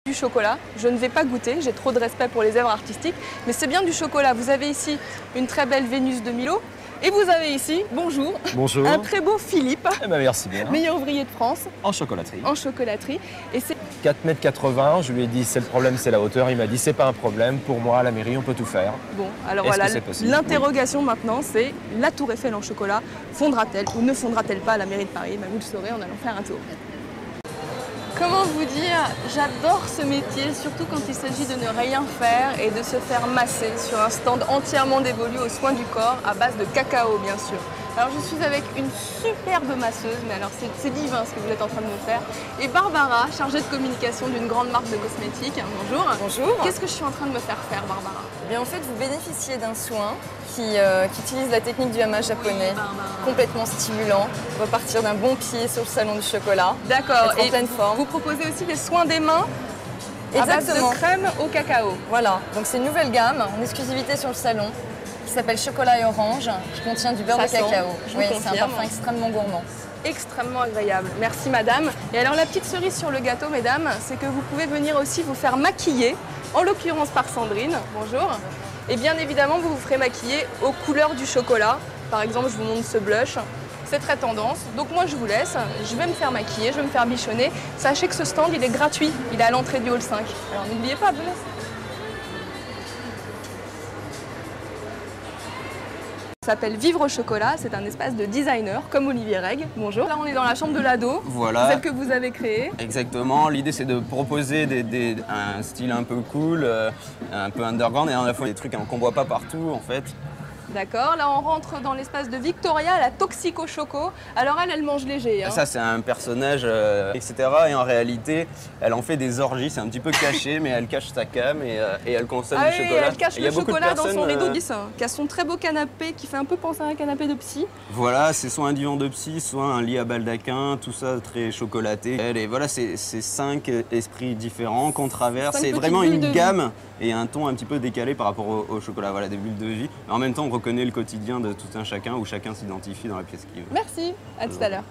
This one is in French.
Du chocolat, je ne vais pas goûter, j'ai trop de respect pour les œuvres artistiques, mais c'est bien du chocolat. Vous avez ici une très belle Vénus de Milo et vous avez ici, bonjour, Bonjour. un très beau Philippe, Eh ben merci bien. meilleur ouvrier de France En chocolaterie. en chocolaterie. Et c'est 4,80 m, je lui ai dit c'est le problème, c'est la hauteur. Il m'a dit c'est pas un problème, pour moi à la mairie on peut tout faire. bon. Alors Est-ce voilà, que c'est possible? l'interrogation maintenant c'est la Tour Eiffel en chocolat, fondra-t-elle ou ne fondra-t-elle pas à la mairie de Paris? Vous le saurez en allant faire un tour. Comment vous dire, j'adore ce métier, surtout quand il s'agit de ne rien faire et de se faire masser sur un stand entièrement dévolu aux soins du corps à base de cacao bien sûr. Alors je suis avec une superbe masseuse, mais alors c'est divin ce que vous êtes en train de me faire. Et Barbara, chargée de communication d'une grande marque de cosmétiques. Bonjour. Bonjour. Qu'est-ce que je suis en train de me faire faire, Barbara? Eh bien, en fait, vous bénéficiez d'un soin qui utilise la technique du hama japonais, complètement stimulant. On va partir d'un bon pied sur le salon du chocolat. D'accord. Être en pleine forme. Vous proposez aussi des soins des mains à base Exactement. de crème au cacao. Voilà, donc c'est une nouvelle gamme en exclusivité sur le salon qui s'appelle Chocolat et Orange, qui contient du beurre Ça de sent, cacao. je vous Oui, c'est un confirme. parfum extrêmement gourmand. Extrêmement agréable. Merci madame. Et alors la petite cerise sur le gâteau, mesdames, c'est que vous pouvez venir aussi vous faire maquiller, en l'occurrence par Sandrine. Bonjour. Et bien évidemment, vous vous ferez maquiller aux couleurs du chocolat. Par exemple, je vous montre ce blush. C'est très tendance. Donc moi, je vous laisse. Je vais me faire maquiller, je vais me faire bichonner. Sachez que ce stand, il est gratuit. Il est à l'entrée du hall 5. Alors n'oubliez pas, venez. Ça s'appelle Vivre au chocolat, c'est un espace de designer comme Olivier Reg. Bonjour. Là on est dans la chambre de l'ado, Voilà. celle que vous avez créée. Exactement, l'idée c'est de proposer un style un peu cool, un peu underground et à la fois des trucs qu'on voit pas partout en fait. D'accord, là on rentre dans l'espace de Victoria, la Toxico Choco. Alors elle mange léger. Hein. Ça c'est un personnage, etc. Et en réalité, elle en fait des orgies, c'est un petit peu caché, mais elle cache sa cam et elle consomme Ah du oui, chocolat. elle cache Et il y a le beaucoup de chocolat dans son personnes, rideau glissant, qui a son très beau canapé qui fait un peu penser à un canapé de psy. Voilà, c'est soit un divan de psy, soit un lit à baldaquin, tout ça très chocolaté. Et voilà, c'est 5 esprits différents qu'on traverse. Cinq C'est petites vraiment bulles de une vie. gamme et un ton un petit peu décalé par rapport au chocolat. Voilà, des bulles de vie. Mais en même temps, on reconnaît le quotidien de tout un chacun où chacun s'identifie dans la pièce qu'il veut. Merci, à tout à l'heure.